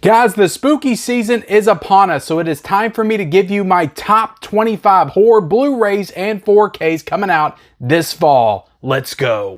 Guys, the spooky season is upon us, so it is time for me to give you my top 25 horror Blu-rays and 4Ks coming out this fall. Let's go.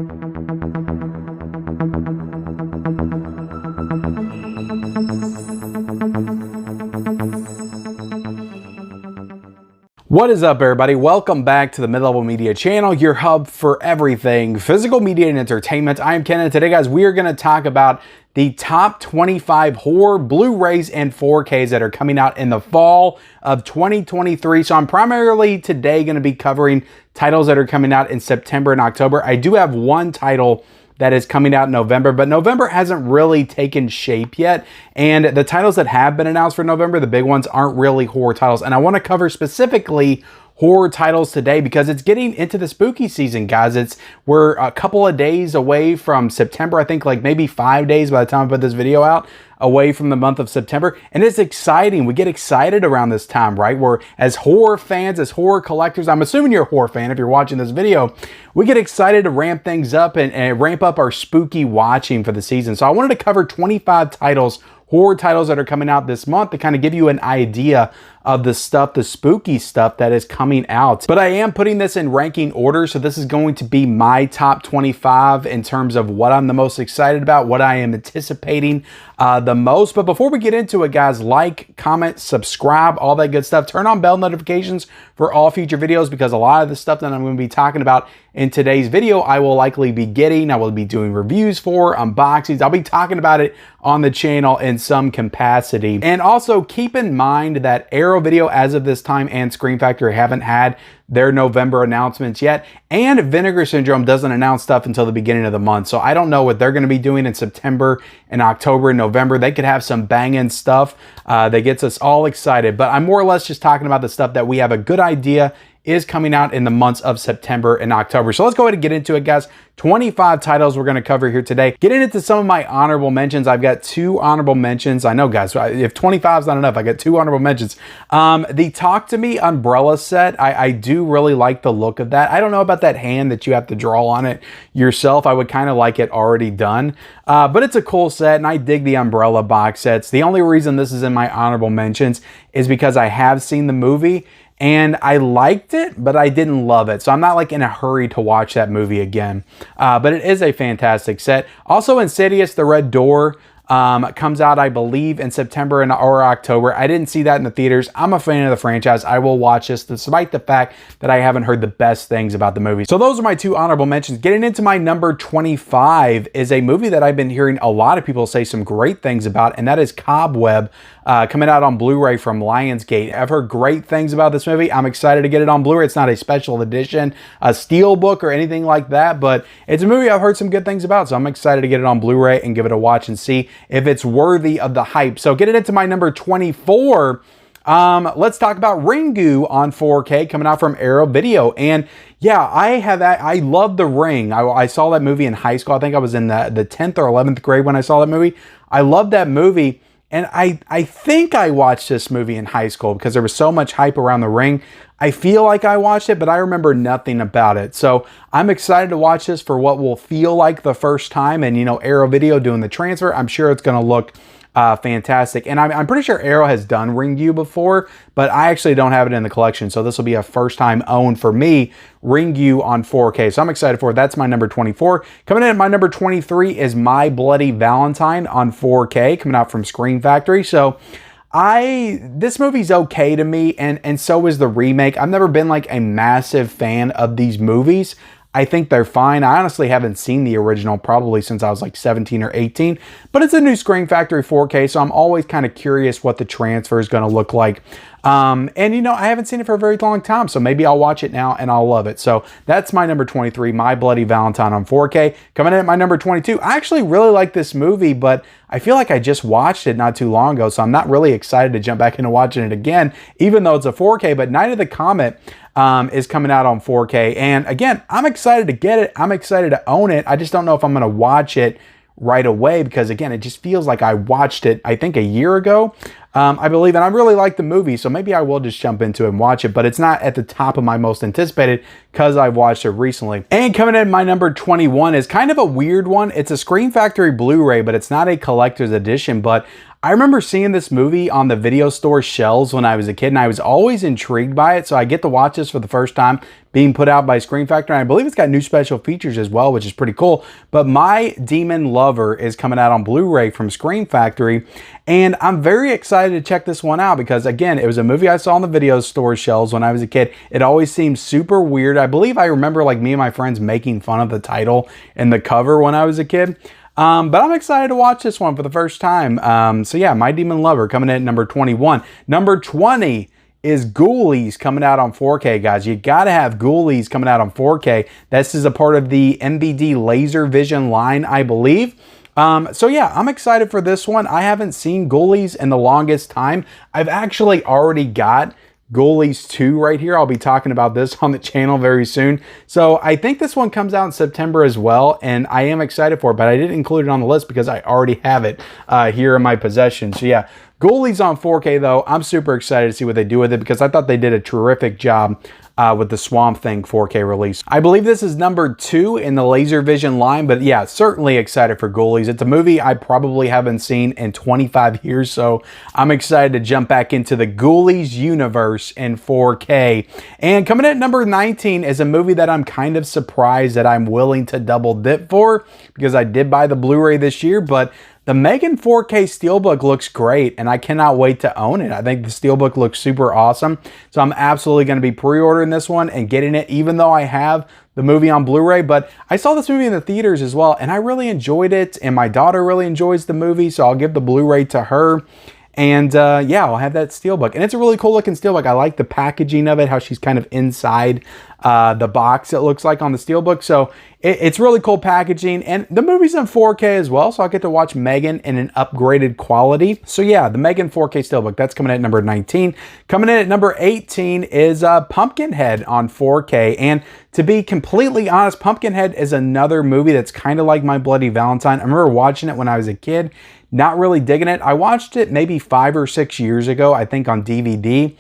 What is up, everybody? Welcome back to the Mid-Level Media channel, your hub for everything physical media and entertainment. I am Ken, and today, guys, we are going to talk about the top 25 horror Blu-rays and 4Ks that are coming out in the fall of 2023. So I'm primarily today going to be covering titles that are coming out in September and October. I do have one title that is coming out in November, but November hasn't really taken shape yet. And the titles that have been announced for November, the big ones, aren't really horror titles. And I want to cover specifically horror titles today because it's getting into the spooky season, guys. We're a couple of days away from September. I think like maybe 5 days by the time I put this video out, away from the month of September. And it's exciting. We get excited around this time, right? We're, as horror fans, as horror collectors, I'm assuming you're a horror fan if you're watching this video, we get excited to ramp things up and ramp up our spooky watching for the season. So I wanted to cover 25 titles, horror titles that are coming out this month to kind of give you an idea of the stuff, the spooky stuff that is coming out. But I am putting this in ranking order, so this is going to be my top 25 in terms of what I'm the most excited about, what I am anticipating the most. But before we get into it, guys, like, comment, subscribe, all that good stuff. Turn on bell notifications for all future videos because a lot of the stuff that I'm going to be talking about in today's video, I will likely be getting. I will be doing reviews for, unboxings. I'll be talking about it on the channel in some capacity. And also keep in mind that Arrow Video, as of this time, and Scream Factory haven't had their November announcements yet. And Vinegar Syndrome doesn't announce stuff until the beginning of the month. So I don't know what they're going to be doing in September and October and November. They could have some banging stuff that gets us all excited. But I'm more or less just talking about the stuff that we have a good idea is coming out in the months of September and October. So let's go ahead and get into it, guys. 25 titles we're going to cover here today. Getting into some of my honorable mentions. I've got 2 honorable mentions. I know, guys, if 25 is not enough, I got 2 honorable mentions. The Talk to Me umbrella set, I do really like the look of that. I don't know about that hand that you have to draw on it yourself. I would kind of like it already done. But it's a cool set, and I dig the umbrella box sets. The only reason this is in my honorable mentions is because I have seen the movie, and I liked it, but I didn't love it. So I'm not like in a hurry to watch that movie again. But it is a fantastic set. Also, Insidious, The Red Door comes out, I believe, in September or October. I didn't see that in the theaters. I'm a fan of the franchise. I will watch this despite the fact that I haven't heard the best things about the movie. So those are my 2 honorable mentions. Getting into my number 25 is a movie that I've been hearing a lot of people say some great things about, and that is Cobweb, coming out on Blu-ray from Lionsgate. I've heard great things about this movie. I'm excited to get it on Blu-ray. It's not a special edition, a steelbook, or anything like that, but it's a movie I've heard some good things about, so I'm excited to get it on Blu-ray and give it a watch and see if it's worthy of the hype. So getting into my number 24, let's talk about Ringu on 4K coming out from Arrow Video. And yeah, I love The Ring. I saw that movie in high school. I think I was in the 10th or 11th grade when I saw that movie. I love that movie. And I think I watched this movie in high school because there was so much hype around The Ring. I feel like I watched it, but I remember nothing about it. So I'm excited to watch this for what will feel like the first time. And, you know, Arrow Video doing the transfer, I'm sure it's going to look fantastic. And I'm pretty sure Arrow has done Ringu before, but I actually don't have it in the collection. So this will be a first time own for me, Ringu on 4K. So I'm excited for it. That's my number 24. Coming in at my number 23 is My Bloody Valentine on 4K, coming out from Scream Factory. So this movie's okay to me, and so is the remake. I've never been like a massive fan of these movies. I think they're fine. I honestly haven't seen the original probably since I was like 17 or 18, but it's a new Scream Factory 4K, so I'm always kind of curious what the transfer is going to look like. And you know, I haven't seen it for a very long time, so maybe I'll watch it now and I'll love it. So that's my number 23, My Bloody Valentine on 4K. Coming in at my number 22, I actually really like this movie, but I feel like I just watched it not too long ago, so I'm not really excited to jump back into watching it again, even though it's a 4K. But Night of the Comet is coming out on 4K. And again, I'm excited to get it. I'm excited to own it. I just don't know if I'm going to watch it right away because, again, it just feels like I watched it, I think, a year ago. I believe, and I really like the movie, so maybe I will just jump into it and watch it, but it's not at the top of my most anticipated because I've watched it recently. And coming in my number 21 is kind of a weird one. It's a Scream Factory Blu-ray, but it's not a collector's edition, but I remember seeing this movie on the video store shelves when I was a kid, and I was always intrigued by it. So I get to watch this for the first time being put out by Scream Factory. And I believe it's got new special features as well, which is pretty cool. But My Demon Lover is coming out on Blu-ray from Scream Factory. And I'm very excited to check this one out because, again, it was a movie I saw on the video store shelves when I was a kid. It always seemed super weird. I believe I remember like me and my friends making fun of the title and the cover when I was a kid. But I'm excited to watch this one for the first time. So yeah, My Demon Lover coming in at number 21. Number 20 is Ghoulies coming out on 4K, guys. You gotta have Ghoulies coming out on 4K. This is a part of the MVD Laser Vision line, I believe. So yeah, I'm excited for this one. I haven't seen Ghoulies in the longest time. I've actually already got Ghoulies 2 right here. I'll be talking about this on the channel very soon. So I think this one comes out in September as well, and I am excited for it, but I didn't include it on the list because I already have it here in my possession. So yeah, Ghoulies on 4K though, I'm super excited to see what they do with it because I thought they did a terrific job with the Swamp Thing 4K release. I believe this is number 2 in the Laser Vision line, but yeah, certainly excited for Ghoulies. It's a movie I probably haven't seen in 25 years, so I'm excited to jump back into the Ghoulies universe in 4K. And coming in at number 19 is a movie that I'm kind of surprised that I'm willing to double dip for because I did buy the Blu-ray this year, but the Megan 4K Steelbook looks great, and I cannot wait to own it. I think the Steelbook looks super awesome, so I'm absolutely going to be pre-ordering this one and getting it, even though I have the movie on Blu-ray. But I saw this movie in the theaters as well, and I really enjoyed it, and my daughter really enjoys the movie, so I'll give the Blu-ray to her. And yeah, I'll have that Steelbook. And it's a really cool looking Steelbook. I like the packaging of it, how she's kind of inside the box, it looks like, on the Steelbook. So it's really cool packaging. And the movie's in 4K as well, so I'll get to watch Megan in an upgraded quality. So yeah, the Megan 4K Steelbook, that's coming in at number 19. Coming in at number 18 is Pumpkinhead on 4K. And to be completely honest, Pumpkinhead is another movie that's kind of like my Bloody Valentine. I remember watching it when I was a kid. Not really digging it. I watched it maybe 5 or 6 years ago, I think on DVD,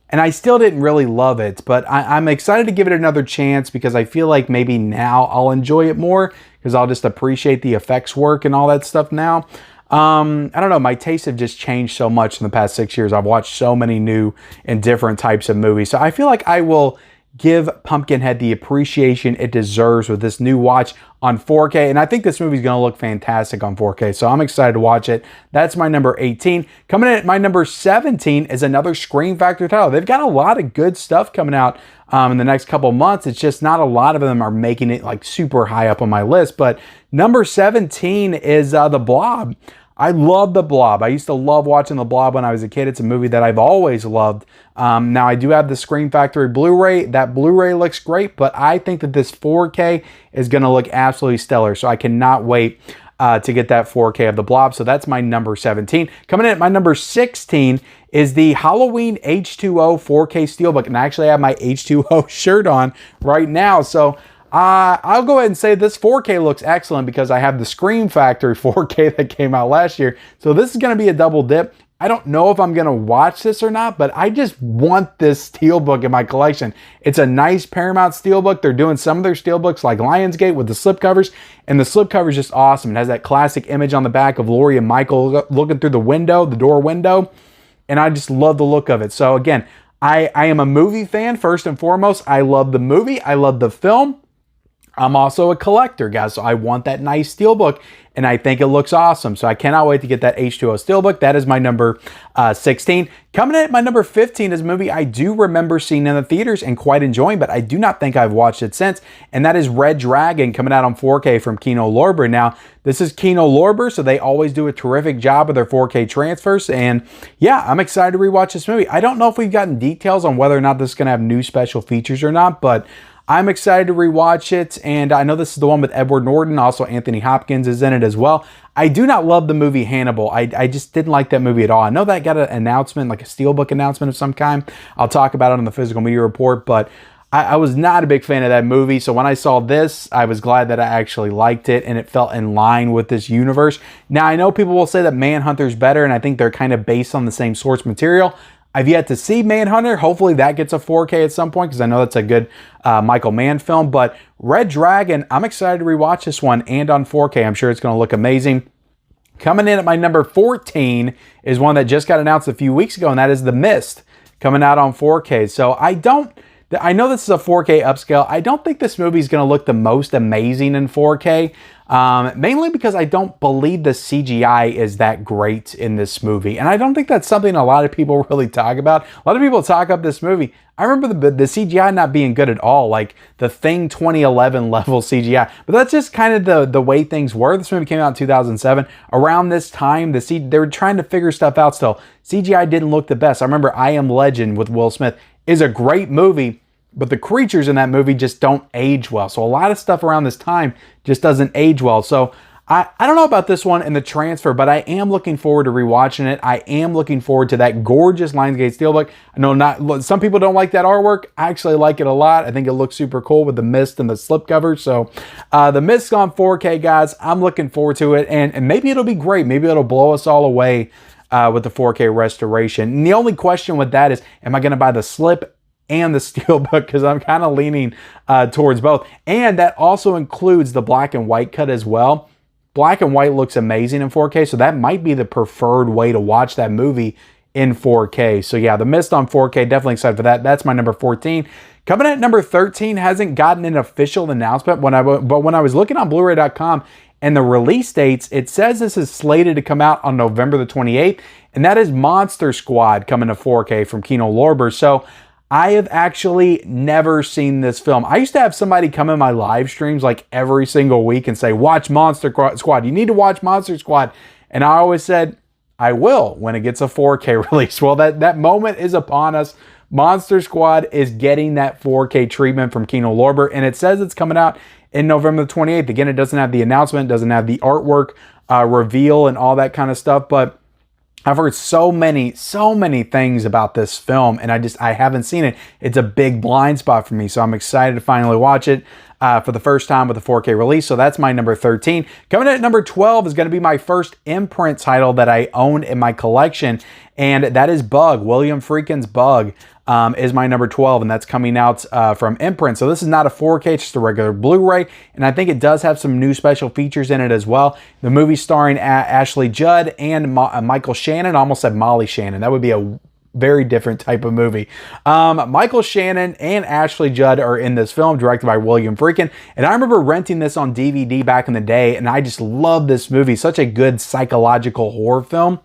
and I still didn't really love it, but I'm excited to give it another chance because I feel like maybe now I'll enjoy it more because I'll just appreciate the effects work and all that stuff now. I don't know, my tastes have just changed so much in the past 6 years. I've watched so many new and different types of movies, so I feel like I will give Pumpkinhead the appreciation it deserves with this new watch on 4K. And I think this movie's going to look fantastic on 4K. So I'm excited to watch it. That's my number 18. Coming in at my number 17 is another Scream Factory title. They've got a lot of good stuff coming out in the next couple months. It's just not a lot of them are making it like super high up on my list. But number 17 is The Blob. I love The Blob. I used to love watching The Blob when I was a kid. It's a movie that I've always loved. Now, I do have the Scream Factory Blu-ray. That Blu-ray looks great, but I think that this 4K is going to look absolutely stellar. So I cannot wait to get that 4K of The Blob. So that's my number 17. Coming in at my number 16 is the Halloween H2O 4K Steelbook. And I actually have my H2O shirt on right now. So I'll go ahead and say this 4K looks excellent because I have the Scream Factory 4K that came out last year. So this is going to be a double dip. I don't know if I'm going to watch this or not, but I just want this Steelbook in my collection. It's a nice Paramount Steelbook. They're doing some of their Steelbooks like Lionsgate with the slipcovers, and the slipcover is just awesome. It has that classic image on the back of Laurie and Michael looking through the window, the door window, and I just love the look of it. So again, I am a movie fan first and foremost. I love the movie. I love the film. I'm also a collector, guys, so I want that nice Steelbook, and I think it looks awesome. So I cannot wait to get that H2O Steelbook. That is my number 16. Coming in at my number 15 is a movie I do remember seeing in the theaters and quite enjoying, but I do not think I've watched it since, and that is Red Dragon, coming out on 4K from Kino Lorber. Now, this is Kino Lorber, so they always do a terrific job with their 4K transfers, and yeah, I'm excited to rewatch this movie. I don't know if we've gotten details on whether or not this is going to have new special features or not, but I'm excited to rewatch it, and I know this is the one with Edward Norton. Also, Anthony Hopkins is in it as well. I do not love the movie Hannibal. I just didn't like that movie at all. I know that got an announcement, like a Steelbook announcement of some kind. I'll talk about it on the Physical Media Report, but I was not a big fan of that movie. So when I saw this, I was glad that I actually liked it, and it felt in line with this universe. Now, I know people will say that Manhunter's better, and I think they're kind of based on the same source material. I've yet to see Manhunter. Hopefully that gets a 4K at some point because I know that's a good Michael Mann film. But Red Dragon, I'm excited to rewatch this one and on 4K. I'm sure it's going to look amazing. Coming in at my number 14 is one that just got announced a few weeks ago, and that is The Mist, coming out on 4K. So I know this is a 4K upscale. I don't think this movie is going to look the most amazing in 4K, mainly because I don't believe the CGI is that great in this movie. And I don't think that's something a lot of people really talk about. A lot of people talk up this movie. I remember the CGI not being good at all, like the Thing 2011 level CGI. But that's just kind of the way things were. This movie came out in 2007. Around this time, they were trying to figure stuff out still. CGI didn't look the best. I remember I Am Legend with Will Smith is a great movie, but the creatures in that movie just don't age well. So a lot of stuff around this time just doesn't age well. So I don't know about this one in the transfer, but I am looking forward to rewatching it. I am looking forward to that gorgeous Lionsgate Steelbook. I know some people don't like that artwork. I actually like it a lot. I think it looks super cool with the mist and the slipcover. So The Mist's on 4K, guys. I'm looking forward to it, and maybe it'll be great. Maybe it'll blow us all away with the 4K restoration. And the only question with that is, am I going to buy the slip and the steelbook? Because I'm kind of leaning towards both. And that also includes the black and white cut as well. Black and white looks amazing in 4K, so that might be the preferred way to watch that movie in 4K. So yeah, The Mist on 4K, definitely excited for that. That's my number 14. Coming at number 13, hasn't gotten an official announcement, but when I was looking on Blu-ray.com and the release dates, it says this is slated to come out on November the 28th, and that is Monster Squad coming to 4K from Kino Lorber. So I have actually never seen this film. I used to have somebody come in my live streams like every single week and say, watch Monster Squad. You need to watch Monster Squad. And I always said, I will when it gets a 4K release. Well, that moment is upon us. Monster Squad is getting that 4K treatment from Kino Lorber, and it says it's coming out in November the 28th. Again, it doesn't have the announcement, doesn't have the artwork reveal and all that kind of stuff, but I've heard so many things about this film, and I haven't seen it. It's a big blind spot for me, so I'm excited to finally watch it for the first time with a 4K release. So that's my number 13. Coming in at number 12 is going to be my first imprint title that I own in my collection, and that is Bug. William Friedkin's Bug is my number 12, and that's coming out from Imprint. So this is not a 4K, it's just a regular Blu-ray, and I think it does have some new special features in it as well. The movie starring Ashley Judd and Michael Shannon. I almost said Molly Shannon. That would be a very different type of movie. Michael Shannon and Ashley Judd are in this film, directed by William Friedkin. And I remember renting this on DVD back in the day, and I just love this movie. Such a good psychological horror film.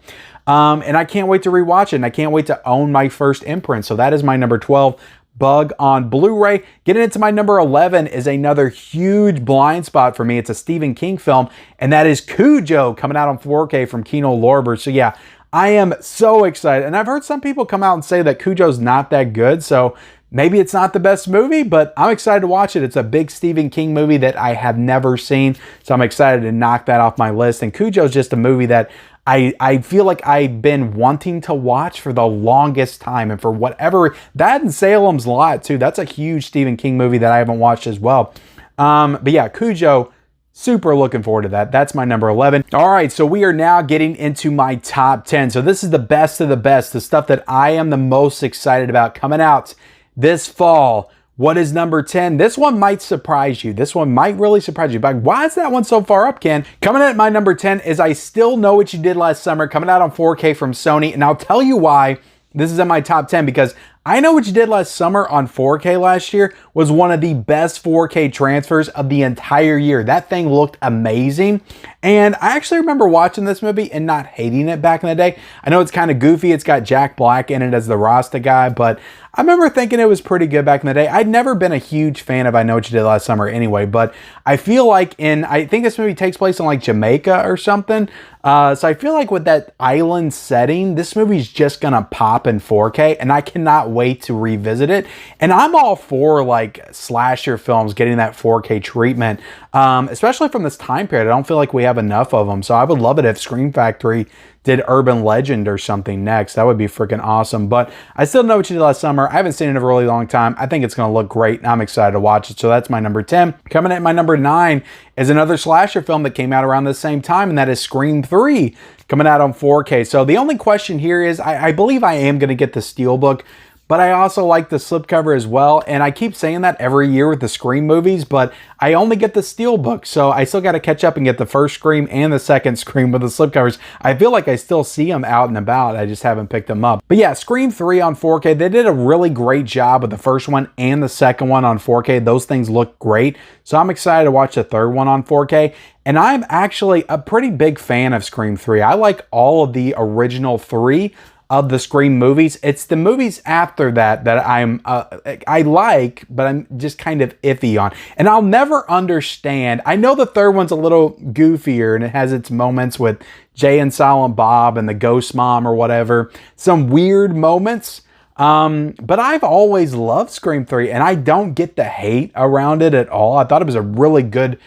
And I can't wait to rewatch it, and I can't wait to own my first imprint. So that is my number 12, Bug on Blu-ray. Getting into my number 11 is another huge blind spot for me. It's a Stephen King film, and that is Cujo, coming out on 4K from Kino Lorber. So yeah, I am so excited. And I've heard some people come out and say that Cujo's not that good, so maybe it's not the best movie, but I'm excited to watch it. It's a big Stephen King movie that I have never seen, so I'm excited to knock that off my list. And Cujo's just a movie that I feel like I've been wanting to watch for the longest time, and for whatever, that and Salem's Lot too. That's a huge Stephen King movie that I haven't watched as well. But yeah, Cujo, super looking forward to that. That's my number 11. All right, so we are now getting into my top 10. So this is the best of the best, the stuff that I am the most excited about coming out this fall. What is number 10? This one might surprise you. This one might really surprise you. But why is that one so far up, Ken? Coming in at my number 10 is I Still Know What You Did Last Summer, coming out on 4K from Sony. And I'll tell you why this is in my top 10, because I Know What You Did Last Summer on 4K last year was one of the best 4K transfers of the entire year. That thing looked amazing. And I actually remember watching this movie and not hating it back in the day. I know it's kind of goofy. It's got Jack Black in it as the Rasta guy, but I remember thinking it was pretty good back in the day. I'd never been a huge fan of I Know What You Did Last Summer anyway, but I feel like I think this movie takes place in like Jamaica or something. So I feel like with that island setting, this movie's just gonna pop in 4K, and I cannot wait to revisit it. And I'm all for like slasher films getting that 4K treatment, especially from this time period. I don't feel like we have enough of them. So I would love it if Scream Factory did Urban Legend or something next. That would be freaking awesome. But I Still Know What You Did Last Summer. I haven't seen it in a really long time. I think it's going to look great, and I'm excited to watch it. So that's my number 10. Coming at my number 9 is another slasher film that came out around the same time, and that is Scream 3, coming out on 4K. So the only question here is, I believe I am going to get the Steelbook, but I also like the slipcover as well. And I keep saying that every year with the Scream movies, but I only get the Steelbook. So I still got to catch up and get the first Scream and the second Scream with the slipcovers. I feel like I still see them out and about. I just haven't picked them up. But yeah, Scream 3 on 4K. They did a really great job with the first one and the second one on 4K. Those things look great. So I'm excited to watch the third one on 4K. And I'm actually a pretty big fan of Scream 3. I like all of the original 3 of the Scream movies. It's the movies after that that I like, but I'm just kind of iffy on. And I'll never understand. I know the third one's a little goofier and it has its moments with Jay and Silent Bob and the Ghost Mom or whatever. Some weird moments. But I've always loved Scream 3 and I don't get the hate around it at all. I thought it was a really good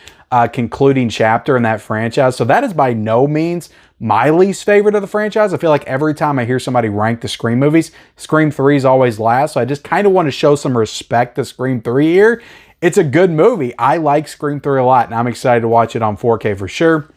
concluding chapter in that franchise. So that is by no means my least favorite of the franchise. I feel like every time I hear somebody rank the Scream movies, Scream 3 is always last. So I just kind of want to show some respect to Scream 3 here. It's a good movie. I like Scream 3 a lot and I'm excited to watch it on 4K for sure.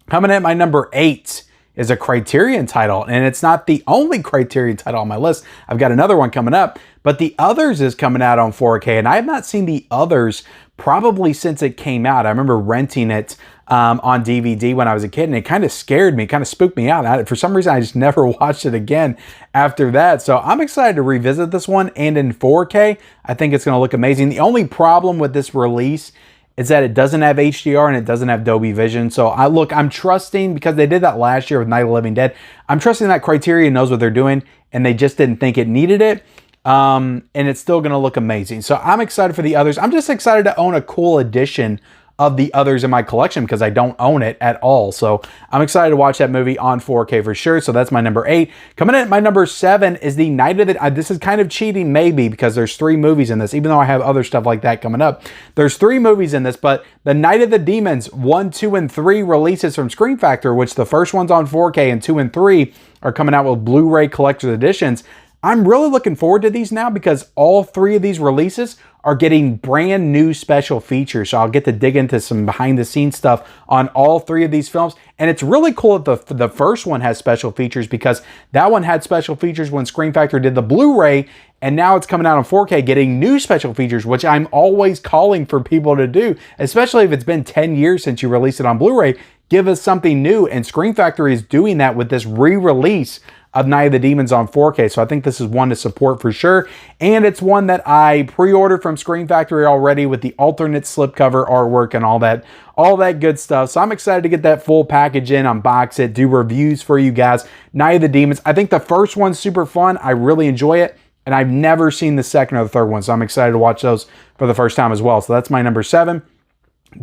Coming in at my number 8 is a Criterion title, and it's not the only Criterion title on my list. I've got another one coming up, but The Others is coming out on 4K, and I have not seen The Others probably since it came out. I remember renting it on DVD when I was a kid, and it kind of scared me, kind of spooked me out. For some reason, I just never watched it again after that. So I'm excited to revisit this one, and in 4K, I think it's going to look amazing. The only problem with this release is that it doesn't have HDR and it doesn't have Dolby Vision. So I'm trusting, because they did that last year with Night of the Living Dead, I'm trusting that Criterion knows what they're doing and they just didn't think it needed it. And it's still going to look amazing. So I'm excited for The Others. I'm just excited to own a cool edition of The Others in my collection because I don't own it at all. So I'm excited to watch that movie on 4K for sure. So that's my number 8. Coming in at my number 7 is the Night of the... this is kind of cheating maybe because there's 3 movies in this, even though I have other stuff like that coming up. There's 3 movies in this, but the Night of the Demons 1, 2, and 3 releases from Scream Factory, which the first one's on 4K and 2 and 3 are coming out with Blu-ray collector's editions. I'm really looking forward to these now because all 3 of these releases are getting brand new special features. So I'll get to dig into some behind the scenes stuff on all 3 of these films. And it's really cool that the first one has special features because that one had special features when Scream Factory did the Blu-ray, and now it's coming out on 4K getting new special features, which I'm always calling for people to do, especially if it's been 10 years since you released it on Blu-ray. Give us something new, and Scream Factory is doing that with this re-release of Night of the Demons on 4K. So I think this is one to support for sure. And it's one that I pre-ordered from Scream Factory already with the alternate slipcover artwork and all that good stuff. So I'm excited to get that full package in, unbox it, do reviews for you guys. Night of the Demons. I think the first one's super fun. I really enjoy it. And I've never seen the second or the third one. So I'm excited to watch those for the first time as well. So that's my number 7.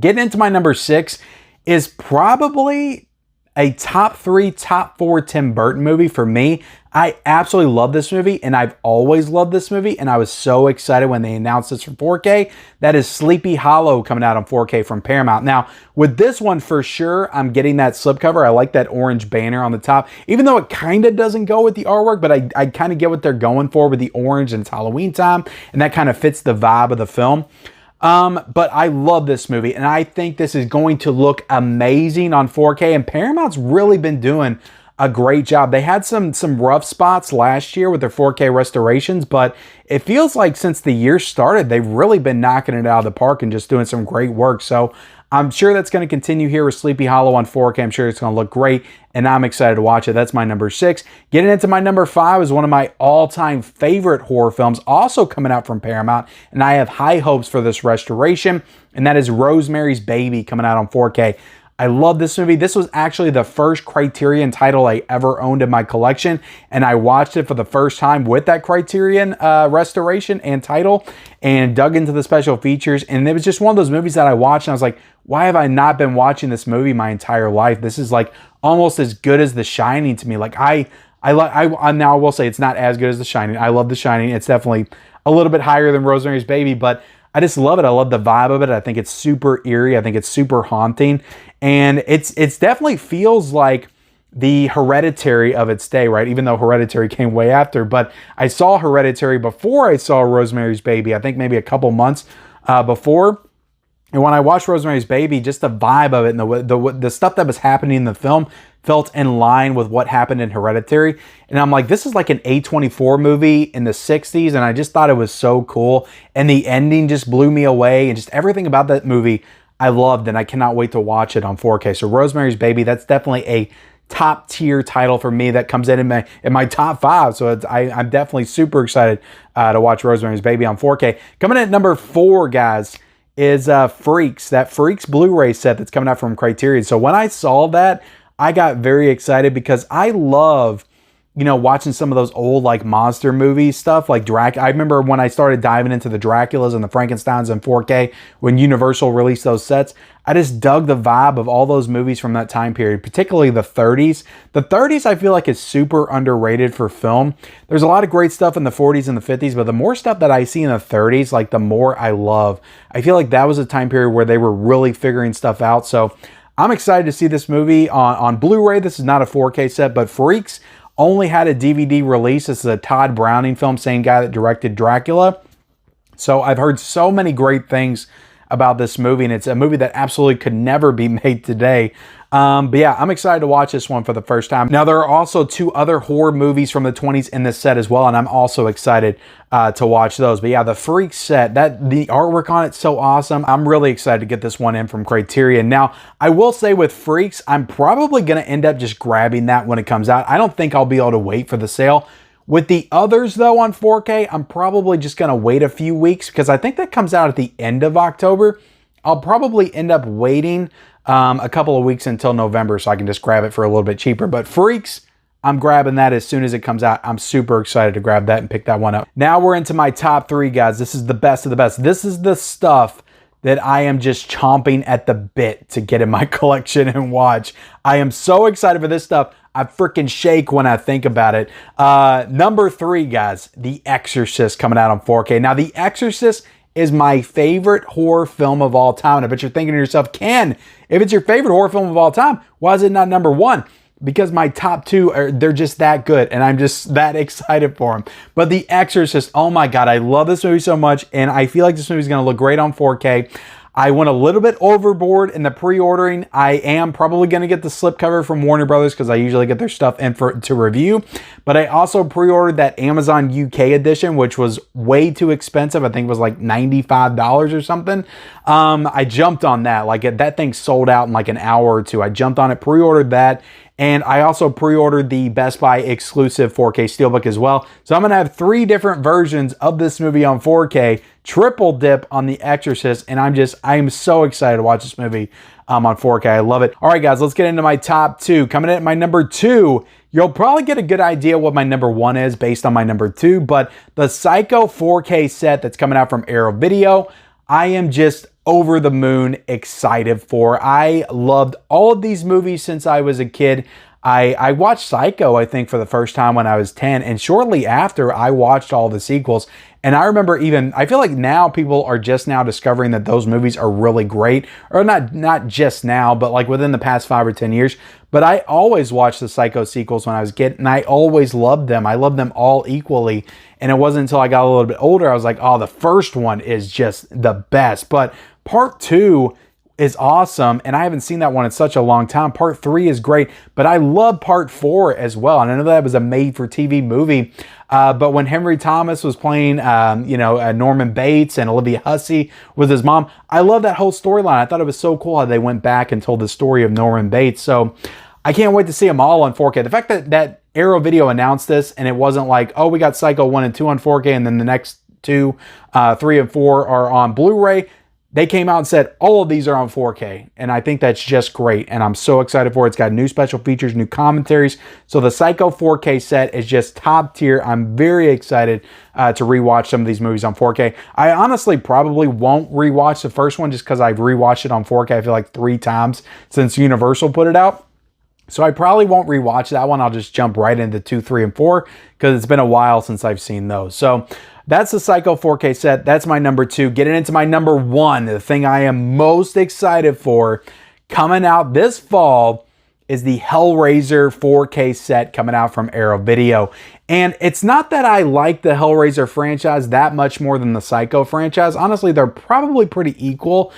Getting into my number 6 is probably a top 3, top 4 Tim Burton movie for me. I absolutely love this movie, and I've always loved this movie, and I was so excited when they announced this for 4K. That is Sleepy Hollow coming out on 4K from Paramount. Now, with this one, for sure, I'm getting that slipcover. I like that orange banner on the top, even though it kind of doesn't go with the artwork, but I kind of get what they're going for with the orange, and it's Halloween time, and that kind of fits the vibe of the film. But I love this movie, and I think this is going to look amazing on 4K, and Paramount's really been doing a great job. They had some rough spots last year with their 4K restorations, but it feels like since the year started, they've really been knocking it out of the park and just doing some great work. So I'm sure that's going to continue here with Sleepy Hollow on 4K. I'm sure it's going to look great, and I'm excited to watch it. That's my number 6. Getting into my number 5 is one of my all-time favorite horror films, also coming out from Paramount, and I have high hopes for this restoration, and that is Rosemary's Baby coming out on 4K. I love this movie. This was actually the first Criterion title I ever owned in my collection, and I watched it for the first time with that Criterion restoration and title and dug into the special features, and it was just one of those movies that I watched and I was like, why have I not been watching this movie my entire life? This is like almost as good as The Shining to me. Like I now will say it's not as good as The Shining. I love The Shining. It's definitely a little bit higher than Rosemary's Baby, but I just love it. I love the vibe of it. I think it's super eerie. I think it's super haunting. And it's definitely feels like the Hereditary of its day, right? Even though Hereditary came way after. But I saw Hereditary before I saw Rosemary's Baby. I think maybe a couple months before. And when I watched Rosemary's Baby, just the vibe of it and the stuff that was happening in the film felt in line with what happened in Hereditary. And I'm like, this is like an A24 movie in the 60s, and I just thought it was so cool. And the ending just blew me away, and just everything about that movie I loved, and I cannot wait to watch it on 4K. So Rosemary's Baby, that's definitely a top tier title for me that comes in my top 5. So I'm definitely super excited to watch Rosemary's Baby on 4K. Coming in at number 4, guys, is Freaks, that Freaks Blu-ray set that's coming out from Criterion. So when I saw that, I got very excited because I love, you know, watching some of those old like monster movie stuff like Dracula. I remember when I started diving into the Draculas and the Frankensteins in 4K when Universal released those sets. I just dug the vibe of all those movies from that time period, particularly the 30s. The 30s I feel like is super underrated for film. There's a lot of great stuff in the 40s and the 50s, but the more stuff that I see in the 30s, like the more I love. I feel like that was a time period where they were really figuring stuff out. So I'm excited to see this movie on Blu-ray. This is not a 4K set, but Freaks only had a DVD release. This is a Todd Browning film, same guy that directed Dracula. So I've heard so many great things about this movie, and it's a movie that absolutely could never be made today. But yeah, I'm excited to watch this one for the first time. Now, there are also 2 other horror movies from the 20s in this set as well, and I'm also excited to watch those. But yeah, the Freaks set, the artwork on it's so awesome. I'm really excited to get this one in from Criterion. Now, I will say with Freaks, I'm probably going to end up just grabbing that when it comes out. I don't think I'll be able to wait for the sale. With the others, though, on 4K, I'm probably just going to wait a few weeks because I think that comes out at the end of October. I'll probably end up waiting a couple of weeks until November so I can just grab it for a little bit cheaper. But Freaks, I'm grabbing that as soon as it comes out. I'm super excited to grab that and pick that one up. Now we're into my top 3, guys. This is the best of the best. This is the stuff that I am just chomping at the bit to get in my collection and watch. I am so excited for this stuff. I freaking shake when I think about it. Number 3, guys, The Exorcist coming out on 4K. Now, The Exorcist is my favorite horror film of all time. And I bet you're thinking to yourself, Ken, if it's your favorite horror film of all time, why is it not number 1? Because my top 2, they're just that good, and I'm just that excited for them. But The Exorcist, oh my God, I love this movie so much, and I feel like this movie is going to look great on 4K. I went a little bit overboard in the pre-ordering. I am probably going to get the slipcover from Warner Brothers because I usually get their stuff in to review. But I also pre-ordered that Amazon UK edition, which was way too expensive. I think it was like $95 or something. I jumped on that. Like that thing sold out in like an hour or 2. I jumped on it, pre-ordered that. And I also pre-ordered the Best Buy exclusive 4K Steelbook as well. So I'm going to have 3 different versions of this movie on 4K, triple dip on The Exorcist, and I am so excited to watch this movie on 4K. I love it. All right, guys, let's get into my top 2. Coming in at my number 2, you'll probably get a good idea what my number 1 is based on my number 2, but the Psycho 4K set that's coming out from Arrow Video, I am just over the moon excited for. I loved all of these movies since I was a kid. I watched Psycho, I think, for the first time when I was 10, and shortly after, I watched all the sequels. And I remember I feel like now people are just now discovering that those movies are really great, or not just now, but like within the past 5 or 10 years. But I always watched the Psycho sequels when I was a kid, and I always loved them. I loved them all equally. And it wasn't until I got a little bit older, I was like, oh, the first one is just the best. But part 2 is awesome, and I haven't seen that one in such a long time. Part 3 is great, but I love part 4 as well. And I know that was a made-for-TV movie, but when Henry Thomas was playing, Norman Bates and Olivia Hussey with his mom, I love that whole storyline. I thought it was so cool how they went back and told the story of Norman Bates. So I can't wait to see them all on 4K. The fact that Arrow Video announced this, and it wasn't like, oh, we got Psycho 1 and 2 on 4K, and then the next 2, 3, and 4 are on Blu-ray. They came out and said, all of these are on 4K, and I think that's just great, and I'm so excited for it. It's got new special features, new commentaries, so the Psycho 4K set is just top tier. I'm very excited to rewatch some of these movies on 4K. I honestly probably won't rewatch the first one just because I've rewatched it on 4K, I feel like 3 times since Universal put it out. So I probably won't rewatch that one. I'll just jump right into 2, 3, and 4 because it's been a while since I've seen those. So that's the Psycho 4K set. That's my number 2. Getting into my number 1, the thing I am most excited for coming out this fall is the Hellraiser 4K set coming out from Arrow Video. And it's not that I like the Hellraiser franchise that much more than the Psycho franchise. Honestly, they're probably pretty equal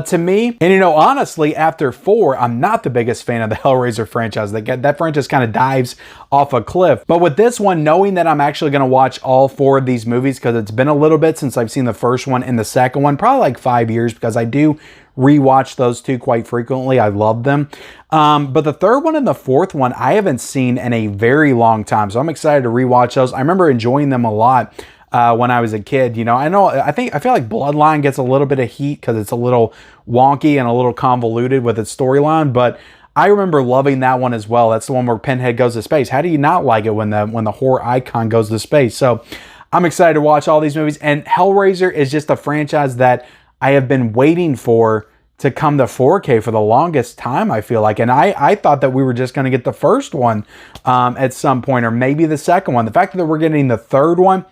to me. And, you know, honestly, after 4, I'm not the biggest fan of the Hellraiser franchise. That franchise kind of dives off a cliff. But with this one, knowing that I'm actually going to watch all 4 of these movies, because it's been a little bit since I've seen the first one and the second one, probably like 5 years, because I do rewatch those two quite frequently. I love them. But the third one and the fourth one, I haven't seen in a very long time. So I'm excited to rewatch those. I remember enjoying them a lot when I was a kid. You know, I feel like Bloodline gets a little bit of heat because it's a little wonky and a little convoluted with its storyline, but I remember loving that one as well. That's the one where Pinhead goes to space. How do you not like it when the horror icon goes to space? So I'm excited to watch all these movies. And Hellraiser is just a franchise that I have been waiting for to come to 4K for the longest time, I feel like. And I thought that we were just going to get the first one at some point, or maybe the second one. The fact that we're getting the third one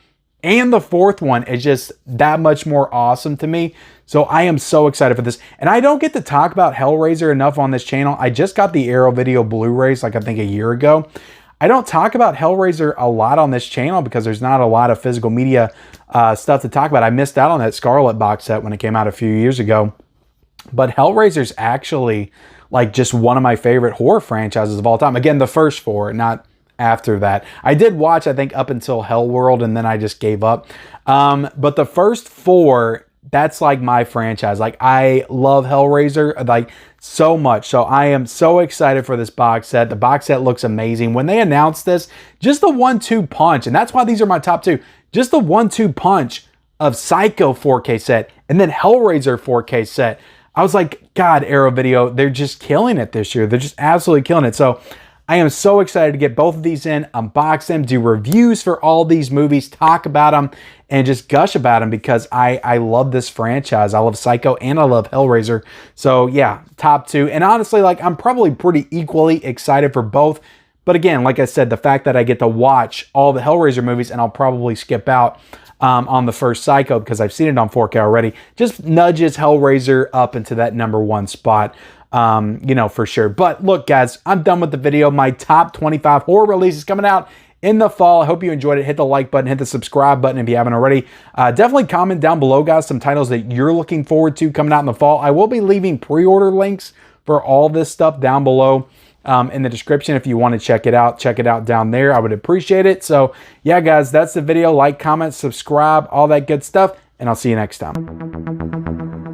and the fourth one is just that much more awesome to me. So I am so excited for this. And I don't get to talk about Hellraiser enough on this channel. I just got the Arrow Video Blu-rays like I think a year ago. I don't talk about Hellraiser a lot on this channel because there's not a lot of physical media stuff to talk about. I missed out on that Scarlet box set when it came out a few years ago. But Hellraiser's actually like just one of my favorite horror franchises of all time. Again, the first 4, not after that. I did watch, I think, up until Hellworld, and then I just gave up. But the first 4, that's like my franchise. Like, I love Hellraiser like so much. So I am so excited for this box set. The box set looks amazing. When they announced this, just the 1-2 punch, and that's why these are my top 2, just the 1-2 punch of Psycho 4K set and then Hellraiser 4K set. I was like, God, Arrow Video, they're just killing it this year. They're just absolutely killing it. So I am so excited to get both of these in, unbox them, do reviews for all these movies, talk about them, and just gush about them because I love this franchise. I love Psycho and I love Hellraiser. So yeah, top 2. And honestly, like, I'm probably pretty equally excited for both. But again, like I said, the fact that I get to watch all the Hellraiser movies and I'll probably skip out on the first Psycho because I've seen it on 4K already, just nudges Hellraiser up into that #1 spot, you know, for sure. But look, guys, I'm done with the video. My top 25 horror releases coming out in the fall. I hope you enjoyed it. Hit the like button, hit the subscribe button if you haven't already. Definitely comment down below, guys, some titles that you're looking forward to coming out in the fall. I will be leaving pre-order links for all this stuff down below in the description if you want to check it out down there. I would appreciate it. So yeah, guys, that's the video. Like, comment, subscribe, all that good stuff, and I'll see you next time.